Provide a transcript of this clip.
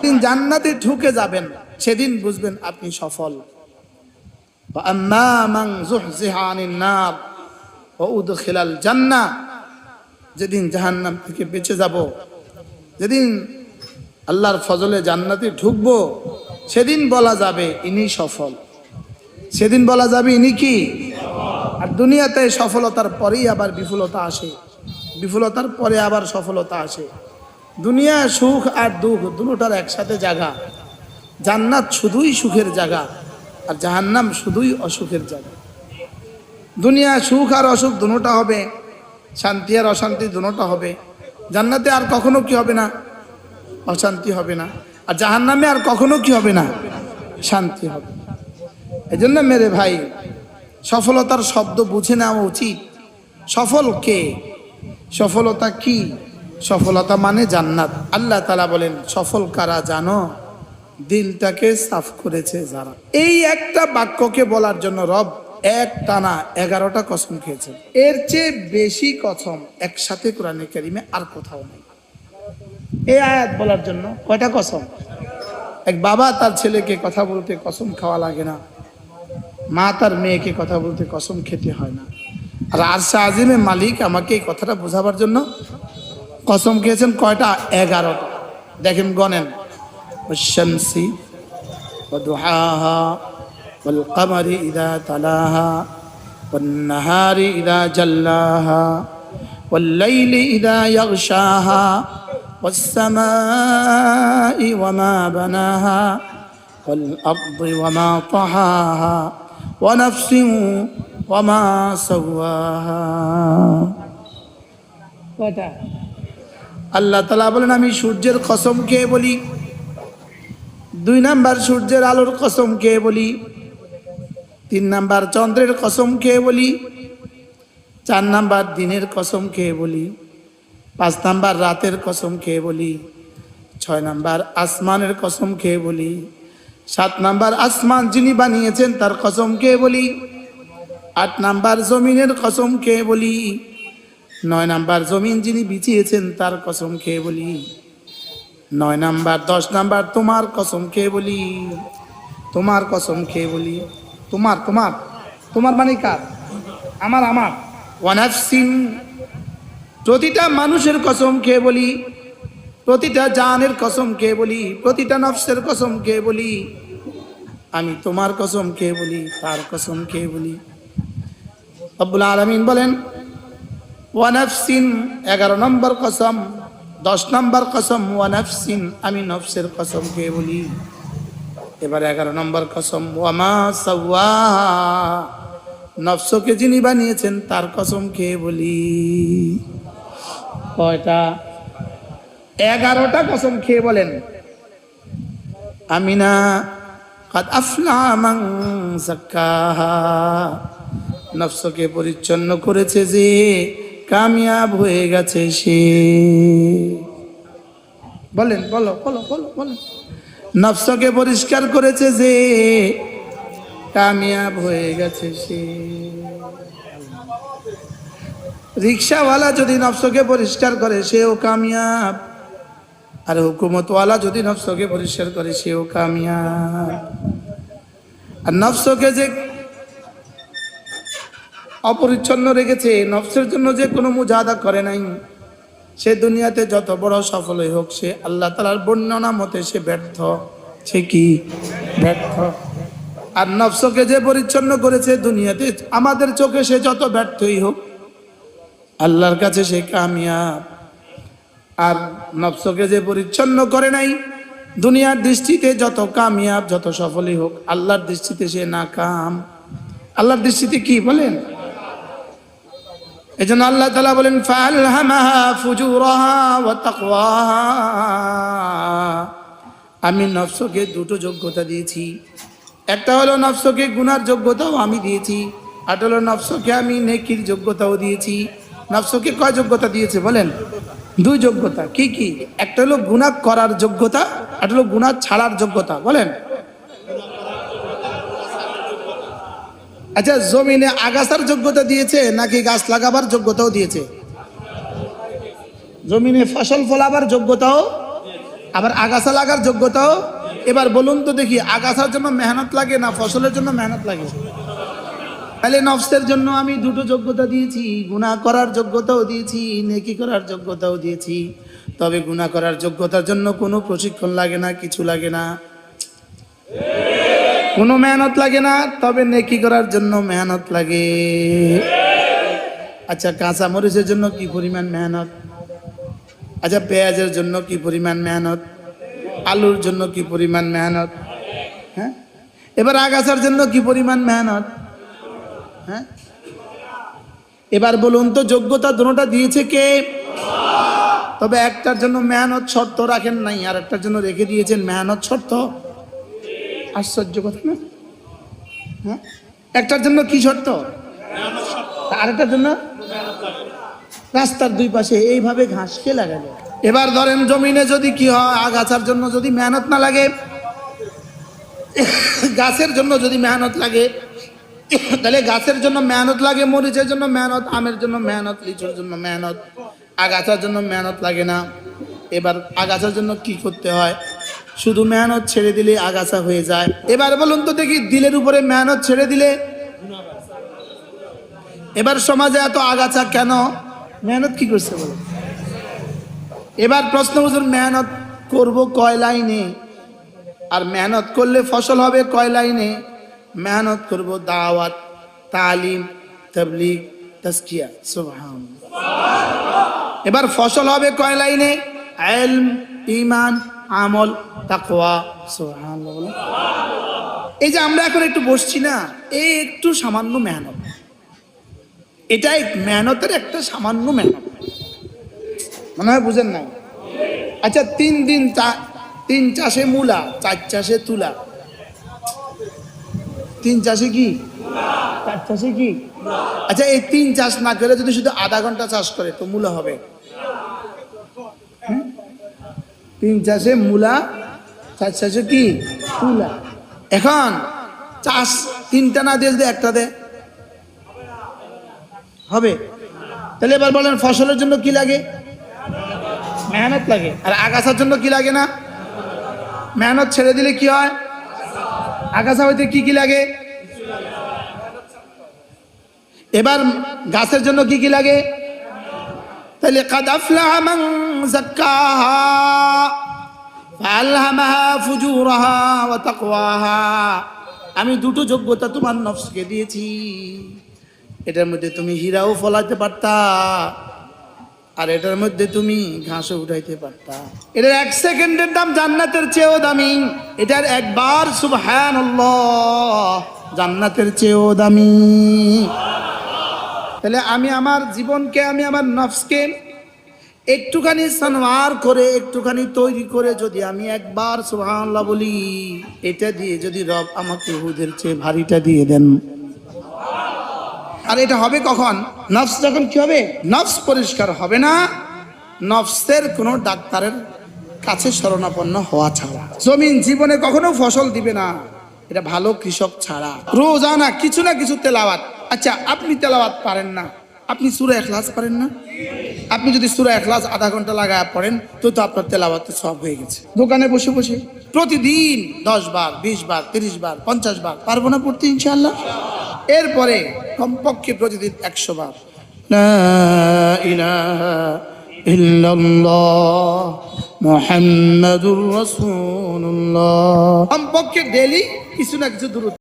দিন জান্নাতে ঢুকে যাবেন সেদিন বুঝবেন আপনি সফল। আম্মা মান যুহজিহা আনিন নার ওয়া উদখিলাল জান্নাহ, যেদিন জাহান্নাম থেকে বেঁচে যাব, যেদিন আল্লাহর ফজলে জান্নাতে ঢুকবো, সেদিন বলা যাবে ইনি সফল। সেদিন বলা যাবে ইনি কি। আর দুনিয়াতে সফলতার পরেই আবার বিফলতা আসে, বিফলতার পরে আবার সফলতা আসে। দুনিয়া সুখ আর দুঃখ দুটোটার একসাথে জায়গা। জান্নাত শুধুই সুখের জায়গা আর জাহান্নাম শুধুই অসুখের জায়গা। দুনিয়া সুখ আর অসুখ দুটোটা হবে, শান্তি আর অশান্তি দুটোটা হবে। জান্নাতে আর কখনো কি হবে না, অশান্তি হবে না। আর জাহান্নামে আর কখনো কি হবে না, শান্তি হবে। এই জন্য মেরে ভাই, সফলতার শব্দ বুঝে নেওয়া উচিত। সফল কে, সফলতা কি? সফলতা মানে জান্নাত। আল্লাহ তাআলা বলেন সফল কারা জানো? দিলটাকে সাফ করেছে যারা। এই একটা বাক্যকে বলার জন্য রব এক টানা 11টা কসম খেয়েছেন। এর চেয়ে বেশি কসম একসাথে কোরআনে কারিমে আর কোথাও নেই। এই আয়াত বলার জন্য কয়টা কসম? এক বাবা তার ছেলেকে কথা বলতে কসম খাওয়া লাগে না, মা তার মেয়েকে কথা বলতে কসম খেতে হয় না। আর আরশে আজিমে মালিক আমাকে এই কথাটা বোঝাবার জন্য কসম খেয়েছেন কয়টা? 11টা। দেখেন গণেন। والشمسি وضحاها والقمر إذا تلاها والنهار إذا جلاها والليل إذا يغشاها والسماء وما بناها والأرض وما طحاها ونفس وما سواها। আল্লাহ তাআলা বলেন আমি সূর্যের কসম খেয়ে বলি, 2 নাম্বার সূর্যের আলোর কসম খেয়ে বলি, 3 নাম্বার চন্দ্রের কসম খেয়ে বলি, 4 নাম্বার দিনের কসম খেয়ে বলি, 5 নাম্বার রাতের কসম খেয়ে বলি, 6 নাম্বার আসমানের কসম খেয়ে বলি, 7 নাম্বার আসমান যিনি বানিয়েছেন তার কসম খেয়ে বলি, 8 নাম্বার জমিনের কসম খেয়ে বলি, 9 নাম্বার জমিন যিনি বিছিয়েছেন তার কসম খেয়ে বলি, 9 নাম্বার 10 নাম্বার তোমার কসম খেয়ে বলি, তোমার কসম খেয়ে বলি। তোমার তোমার তোমার মানে কার? আমার আমার। ওয়ানাফসিন, প্রতিটা মানুষের কসম খেয়ে বলি, প্রতিটা জানের কসম খেয়ে বলি, প্রতিটা নফসের কসম খেয়ে বলি, আমি তোমার কসম খেয়ে বলি, তার কসম খেয়ে বলি। রব্বুল আলামিন বলেন ওয়ানাফসিন 11 নম্বর কসম, 10 নম্বর কসম ওয়ানাফসিন, আমি নফসের কসম খেয়ে বলি। এবার 11 নম্বর কসম ওয়ামা সাওয়াহা, নফসকে যিনি বানিয়েছেন তার কসম খেয়ে বলি। কয়টা? 11টা কসম খেয়ে বলেন আমিনা কাদ আফলাহা মান যাক্কাহা, নফসকে পরিচ্ছন্ন করেছে যে কামিয়াব হয়ে গেছে সে। বলেন, বলো বলো বলো বলেন। নফসকে পরিষ্কার করেছে যে কামিয়াব হয়ে গেছে সে। রিকশাওয়ালা যদি নফসকে পরিষ্কার করে সেও কামিয়াব, আর হুকুমতওয়ালা যদি নফসকে পরিষ্কার করে সেও কামিয়াব। আর নফসকে যে অপরিচ্ছন্ন রেখেছে, নফসের জন্য যে কোনো মুজাহাদা করে নাই, সে দুনিয়াতে যত বড় সফলই হোক সে আল্লাহ তাআলার বর্ণনা মতে সে ব্যর্থ। সে কি? ব্যর্থ। আর নফসকে যে পরিচ্ছন্ন করেছে দুনিয়াতে আমাদের চোখে সে যত ব্যর্থই হোক আল্লাহর কাছে সে কামিয়াব। আর নফসকে যে পরিচ্ছন্ন করে নাই দুনিয়ার দৃষ্টিতে যত কামিয়াব যত সফলই হোক আল্লাহর দৃষ্টিতে সে নাকাম। আল্লাহর দৃষ্টিতে কি বলেন? এজন্য আল্লাহ তাআলা বলেন ফাআলহামাহা ফুজুরাহা ওয়া তাকওয়াহা, আমি নফসকে 2টো যোগ্যতা দিয়েছি। একটা হলো নফসকে গুনার যোগ্যতাও আমি দিয়েছি, আর হলো নফসকে আমি নেকির যোগ্যতাও দিয়েছি। নফসকে কয় যোগ্যতা দিয়েছে বলেন? 2 যোগ্যতা। কি কি? একটা হলো গুনাহ করার যোগ্যতা, আর হলো গুনাহ ছাড়ার যোগ্যতা। বলেন। আচ্ছা, জমিনে আগাছার যোগ্যতা দিয়েছে নাকি গাছ লাগাবার যোগ্যতাও দিয়েছে? জমিনে ফসল ফলাবার যোগ্যতাও আবার আগাছা লাগার যোগ্যতাও। এবার বলুন তো দেখি, আগাছার জন্য মেহনত লাগে না ফসলের জন্য মেহনত লাগে? তাহলে নফসের জন্য আমি দুটো যোগ্যতা দিয়েছি, গুনাহ করার যোগ্যতাও দিয়েছি, নেকি করার যোগ্যতাও দিয়েছি। তবে গুনাহ করার যোগ্যতার জন্য কোনো প্রশিক্ষণ লাগে না, কিছু লাগে না, কোনো মেহনত লাগে না। তবে নেকি করার জন্য মেহনত লাগে। আচ্ছা, কাঁচা মরিচের জন্য কি পরিমাণ মেহনত? আচ্ছা, পেঁয়াজের জন্য কি পরিমাণ মেহনত? আলুর জন্য কি পরিমাণ মেহনত? হ্যাঁ, এবার আগাছার জন্য কি পরিমাণ মেহনত? হ্যাঁ, এবার বলুন তো, যোগ্যতা দুটোটা দিয়েছে কে? তবে একটার জন্য মেহনত শর্ত রাখেন নাই, আর একটার জন্য রেখে দিয়েছেন মেহনত শর্ত। আশ্চর্য কথা না? হ্যাঁ, একটার জন্য কি শর্ত, আরেকটার জন্য? রাস্তার দুই পাশে এইভাবে ঘাস কে লাগাবে? এবার ধরেন জমিনে যদি কি হয়, আগাছার জন্য যদি মেহনত না লাগে, গাছের জন্য যদি মেহনত লাগে, তাহলে গাছের জন্য মেহনত লাগে, মরিচের জন্য মেহনত, আমের জন্য মেহনত, লিচুর জন্য মেহনত, আগাছার জন্য মেহনত লাগে না। এবার আগাছার জন্য কি করতে হয়? শুধু মেহনত ছেড়ে দিলে আগাছা হয়ে যায়। এবার বলুন তো দেখি, দিলের উপরে মেহনত ছেড়ে দিলে? এবার সমাজে এত আগাছা কেন? মেহনত কি করছে বলো? এবার প্রশ্ন, হুজুর মেহনত করব কয় লাইনে? আর মেহনত করলে ফসল হবে কয় লাইনে? মেহনত করব দাওয়াত, তালিম, তাবলীগ, তাজকিয়া। সুবহানাল্লাহ। এবার ফসল হবে কয় লাইনে? ইলম, ঈমান, আমল, তাকওয়া। সুবহানাল্লাহ। এই যে আমরা এখন একটু বসছি না, এই একটু সামান্য মেহনত, এটাই মেহনতের একটা সামান্য মেহনত। মনে হয় বুঝেন না? আচ্ছা, 3 চাষে মূলা, 4 চাষে তুলা। 3 চাষে কি, 4 চাষে কি? আচ্ছা, এই 3 চাষ না করে যদি শুধু আধা ঘন্টা চাষ করে তো মূলা হবে? 3 চাষে মূলা, 4 চাষে কি, তুলা। এখন চাষ 3টা না দিয়ে যদি একটা দেয় হবে? তাহলে এবার বলেন, ফসলের জন্য কি লাগে? মেহনত লাগে। আর আগাছার জন্য কি লাগে না? মেহনত ছেড়ে দিলে কি হয়? আগাছা হইতে কি কি লাগে? এবার গাছের জন্য কি কি লাগে? তাহলে কাদ আফলাহা মান যাক্কাহা ফাআলহামাহা ফুজুরাহা ওয়া তাকওয়াহা। আমি দুটো যোগ্যতা তোমার নফসকে দিয়েছি, এটার মধ্যে তুমি হীরাও ফলাতে পারতা, আর এটার মধ্যে তুমি ঘাসও উঠাইতে পারতা। এটার 1 সেকেন্ডের দাম জান্নাতের চেয়েও দামি। এটার একবার সুবহানাল্লাহ জান্নাতের চেয়েও দামি। তাহলে আমি আমার জীবনকে, আমি আমার নফসকে একটুখানি সানওয়ার করে, একটুখানি তৈরি করে যদি আমি একবার সুবহানাল্লাহ বলি, এটা দিয়ে যদি রব আমাকে উহুদের চেয়ে ভারীটা দিয়ে দেন। আর এটা হবে কখন? নফস যখন কি হবে? নফস পরিষ্কার হবে না, নফসের কোনো ডাক্তারের কাছে শরণাপন্ন হওয়া ছাড়া। জমিন জীবনে কখনো ফসল দিবে না, এটা ভালো কৃষক ছাড়া। রোজানা কিছু না কিছু তেলাওয়াত। আচ্ছা, আপনি তেলাওয়াত পারেন না, আপনি সূরা ইখলাস পারেন না? আপনি যদি সূরা ইখলাস আধা ঘন্টা লাগায় পড়েন তো আপনার তেলাওয়াত সব হয়ে গেছে। দোকানে বসে বসে প্রতিদিন 10 বার, 20 বার, 30 বার, 50 বার পারবো না পড়তে ইনশাআল্লাহ? এরপরে কমপক্ষে প্রতিদিন 100 বার লা ইলাহা ইল্লাল্লাহ মুহাম্মাদুর রাসূলুল্লাহ, কমপক্ষে ডেইলি কিছু না কিছু দুরূদ।